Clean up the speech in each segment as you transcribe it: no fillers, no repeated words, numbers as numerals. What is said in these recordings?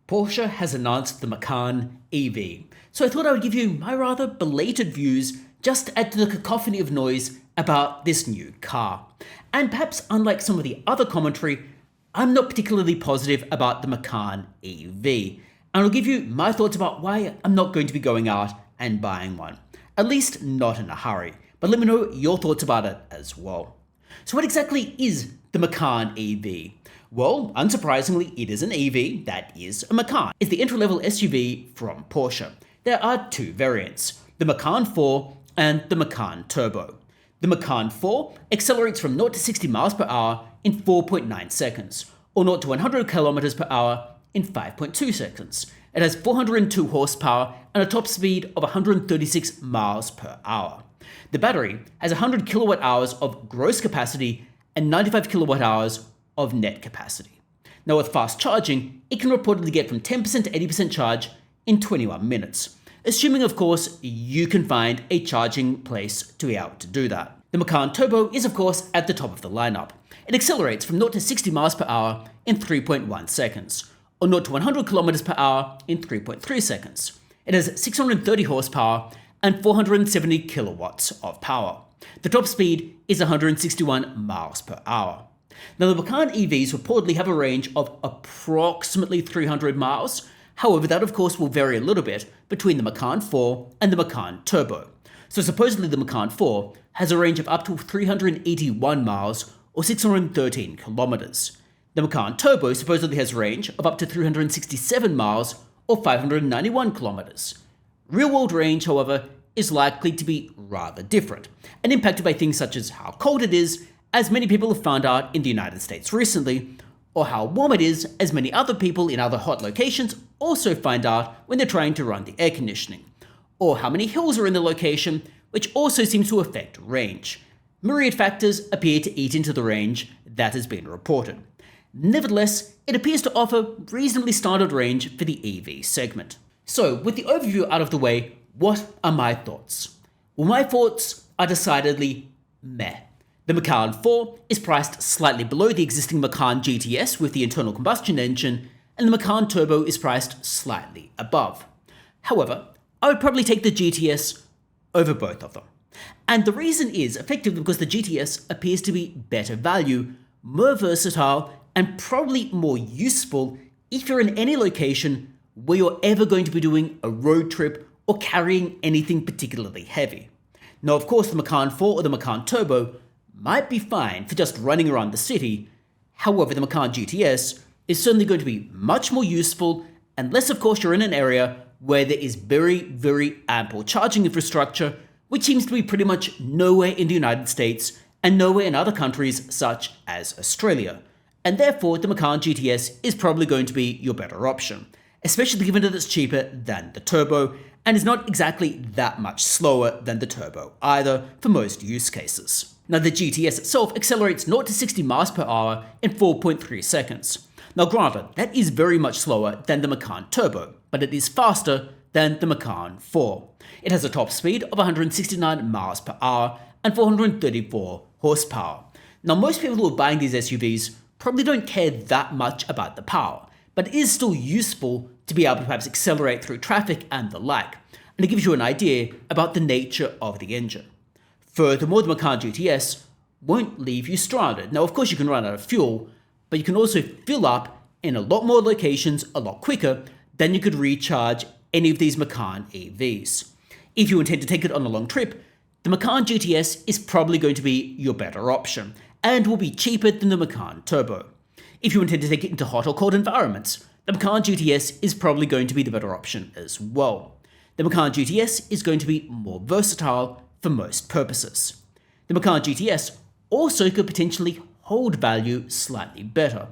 Porsche has announced the Macan EV, so I thought I would give you my rather belated views just to add to the cacophony of noise about this new car. And perhaps unlike some of the other commentary, I'm not particularly positive about the Macan EV, and I'll give you my thoughts about why I'm not going to be going out and buying one, at least not in a hurry, but let me know your thoughts about it as well. So what exactly is the Macan EV? Well, unsurprisingly, it is an EV that is a Macan. It's the entry-level SUV from Porsche. There are two variants, the Macan 4 and the Macan Turbo. The Macan 4 accelerates from 0 to 60 miles per hour in 4.9 seconds, or 0 to 100 kilometers per hour in 5.2 seconds. It has 402 horsepower and a top speed of 136 miles per hour. The battery has 100 kilowatt hours of gross capacity and 95 kilowatt hours of net capacity. Now with fast charging, it can reportedly get from 10% to 80% charge in 21 minutes, assuming of course you can find a charging place to be able to do that. The Macan Turbo is of course at the top of the lineup. It accelerates from 0 to 60 miles per hour in 3.1 seconds, or 0 to 100 kilometers per hour in 3.3 seconds. It has 630 horsepower and 470 kilowatts of power. The top speed is 161 miles per hour. Now, the Macan EVs reportedly have a range of approximately 300 miles. However, that of course will vary a little bit between the Macan 4 and the Macan Turbo. So supposedly the Macan 4 has a range of up to 381 miles or 613 kilometers. The Macan Turbo supposedly has a range of up to 367 miles or 591 kilometers. Real-world range, however, is likely to be rather different and impacted by things such as how cold it is, as many people have found out in the United States recently, or how warm it is, as many other people in other hot locations also find out when they're trying to run the air conditioning, or how many hills are in the location, which also seems to affect range. Myriad factors appear to eat into the range that has been reported. Nevertheless, it appears to offer reasonably standard range for the EV segment. So, with the overview out of the way, what are my thoughts? Well, my thoughts are decidedly meh. The Macan 4 is priced slightly below the existing Macan GTS with the internal combustion engine, and the Macan Turbo is priced slightly above. However, I would probably take the GTS over both of them. And the reason is effectively because the GTS appears to be better value, more versatile, and probably more useful if you're in any location where you're ever going to be doing a road trip or carrying anything particularly heavy. Now, of course, the Macan 4 or the Macan Turbo might be fine for just running around the city. However, the Macan GTS is certainly going to be much more useful, unless of course you're in an area where there is very, very ample charging infrastructure, which seems to be pretty much nowhere in the United States and nowhere in other countries such as Australia. And therefore, the Macan GTS is probably going to be your better option, especially given that it's cheaper than the Turbo and is not exactly that much slower than the Turbo either for most use cases. Now, the GTS itself accelerates 0 to 60 miles per hour in 4.3 seconds. Now, granted, that is very much slower than the Macan Turbo, but it is faster than the Macan 4. It has a top speed of 169 miles per hour and 434 horsepower. Now, most people who are buying these SUVs probably don't care that much about the power, but it is still useful to be able to perhaps accelerate through traffic and the like, and it gives you an idea about the nature of the engine. Furthermore, the Macan GTS won't leave you stranded. Now, of course, you can run out of fuel, but you can also fill up in a lot more locations a lot quicker than you could recharge any of these Macan EVs. If you intend to take it on a long trip, the Macan GTS is probably going to be your better option and will be cheaper than the Macan Turbo. If you intend to take it into hot or cold environments, the Macan GTS is probably going to be the better option as well. The Macan GTS is going to be more versatile for most purposes. The Macan GTS also could potentially hold value slightly better.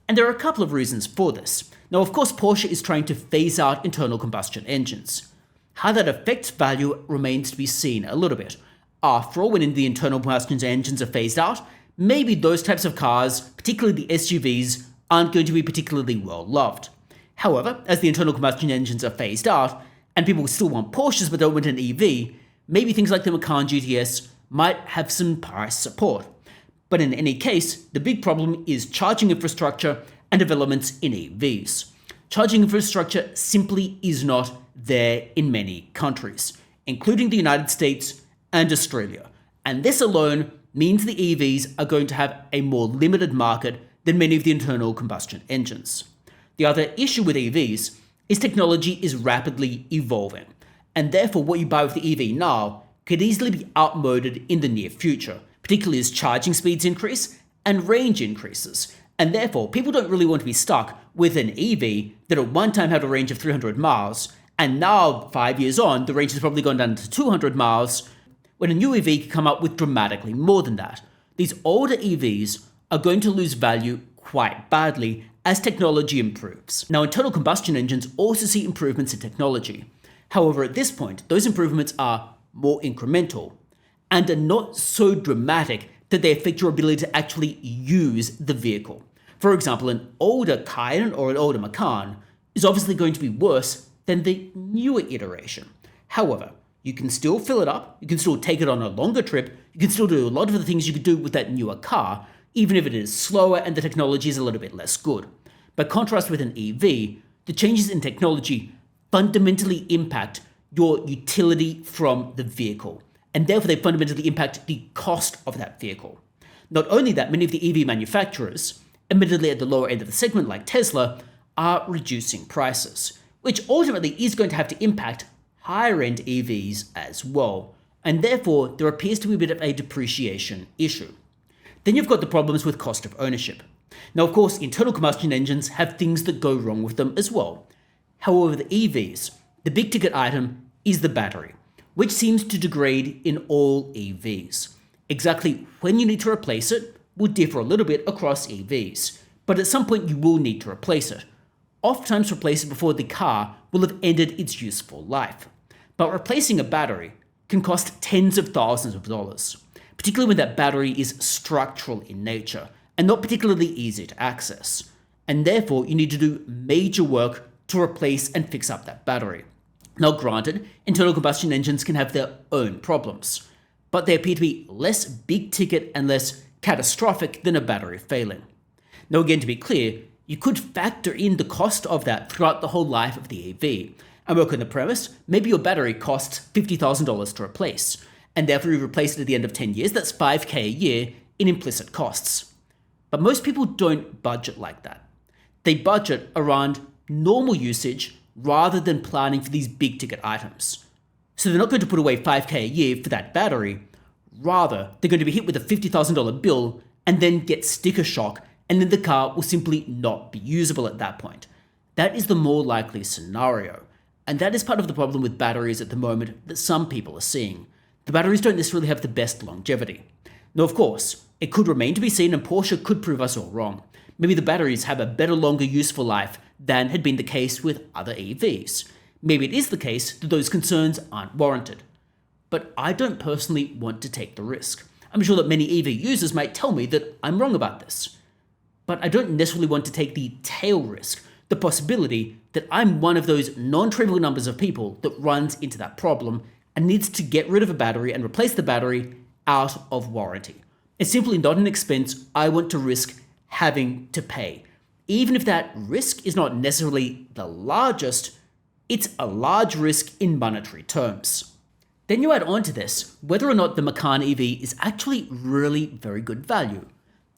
And there are a couple of reasons for this. Now, of course, Porsche is trying to phase out internal combustion engines. How that affects value remains to be seen a little bit. After all, when the internal combustion engines are phased out, maybe those types of cars, particularly the SUVs, aren't going to be particularly well loved. However, as the internal combustion engines are phased out, and people still want Porsches but don't want an EV, maybe things like the Macan GTS might have some price support. But in any case, the big problem is charging infrastructure and developments in EVs. charging infrastructure simply is not there in many countries, including the United States and Australia. And this alone means the EVs are going to have a more limited market than many of the internal combustion engines. The other issue with EVs is technology is rapidly evolving, and therefore what you buy with the EV now could easily be outmoded in the near future, particularly as charging speeds increase and range increases. And therefore, people don't really want to be stuck with an EV that at one time had a range of 300 miles, and now, 5 years on, the range has probably gone down to 200 miles, when a new EV can come up with dramatically more than that. These older EVs are going to lose value quite badly as technology improves. Now, internal combustion engines also see improvements in technology. However, at this point, those improvements are more incremental and are not so dramatic that they affect your ability to actually use the vehicle. For example, an older Cayenne or an older Macan is obviously going to be worse than the newer iteration. However, you can still fill it up, you can still take it on a longer trip, you can still do a lot of the things you could do with that newer car, even if it is slower and the technology is a little bit less good. By contrast with an EV, the changes in technology fundamentally impact your utility from the vehicle, and therefore they fundamentally impact the cost of that vehicle. Not only that, many of the EV manufacturers, admittedly at the lower end of the segment like Tesla, are reducing prices, which ultimately is going to have to impact higher-end EVs as well, and therefore there appears to be a bit of a depreciation issue. Then you've got the problems with cost of ownership. Now, of course, internal combustion engines have things that go wrong with them as well. However, the EVs, the big-ticket item is the battery, which seems to degrade in all EVs. Exactly when you need to replace it will differ a little bit across EVs, but at some point you will need to replace it. Oftentimes replace it before the car will have ended its useful life. But replacing a battery can cost tens of thousands of dollars, particularly when that battery is structural in nature and not particularly easy to access. And therefore, you need to do major work to replace and fix up that battery. Now, granted, internal combustion engines can have their own problems, but they appear to be less big ticket and less catastrophic than a battery failing. Now, again, to be clear, you could factor in the cost of that throughout the whole life of the EV and work on the premise, maybe your battery costs $50,000 to replace, and therefore you replace it at the end of 10 years, that's $5,000 a year in implicit costs. But most people don't budget like that. They budget around normal usage rather than planning for these big ticket items. So they're not going to put away $5,000 a year for that battery, rather they're going to be hit with a $50,000 bill and then get sticker shock, and then the car will simply not be usable at that point. That is the more likely scenario, and that is part of the problem with batteries at the moment that some people are seeing. The batteries don't necessarily have the best longevity. Now, of course, it could remain to be seen and Porsche could prove us all wrong. Maybe the batteries have a better, longer useful life than had been the case with other EVs. Maybe it is the case that those concerns aren't warranted. But I don't personally want to take the risk. I'm sure that many EV users might tell me that I'm wrong about this. But I don't necessarily want to take the tail risk, the possibility that I'm one of those non-trivial numbers of people that runs into that problem and needs to get rid of a battery and replace the battery out of warranty. It's simply not an expense I want to risk having to pay. Even if that risk is not necessarily the largest, it's a large risk in monetary terms. Then you add on to this whether or not the Macan EV is actually really very good value.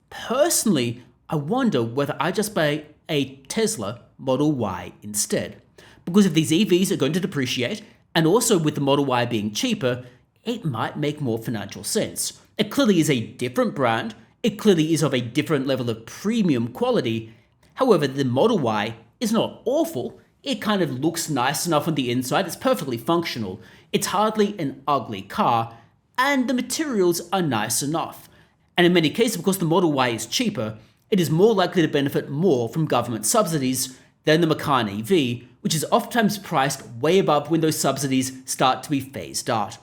Personally, I wonder whether I just buy a Tesla Model Y instead. Because if these EVs are going to depreciate, and also with the Model Y being cheaper, it might make more financial sense. It clearly is a different brand, it clearly is of a different level of premium quality. However, the Model Y is not awful. It kind of looks nice enough on the inside, it's perfectly functional, it's hardly an ugly car, and the materials are nice enough. And in many cases, because the Model Y is cheaper, it is more likely to benefit more from government subsidies than the Macan EV, which is oftentimes priced way above when those subsidies start to be phased out.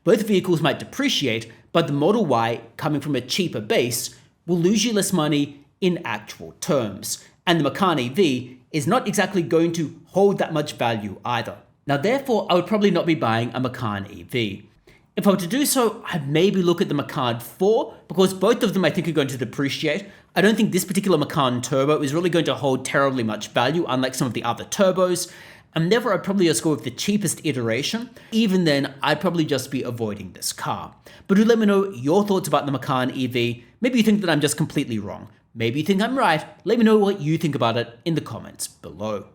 Both vehicles might depreciate, but the Model Y, coming from a cheaper base, will lose you less money in actual terms, and the Macan EV is not exactly going to hold that much value either. Now, therefore, I would probably not be buying a Macan EV. If I were to do so, I'd maybe look at the Macan 4, because both of them I think are going to depreciate. I don't think this particular Macan Turbo is really going to hold terribly much value, unlike some of the other turbos, and therefore I'd probably just go with the cheapest iteration. Even then, I'd probably just be avoiding this car. But do let me know your thoughts about the Macan EV. Maybe you think that I'm just completely wrong. Maybe you think I'm right. Let me know what you think about it in the comments below.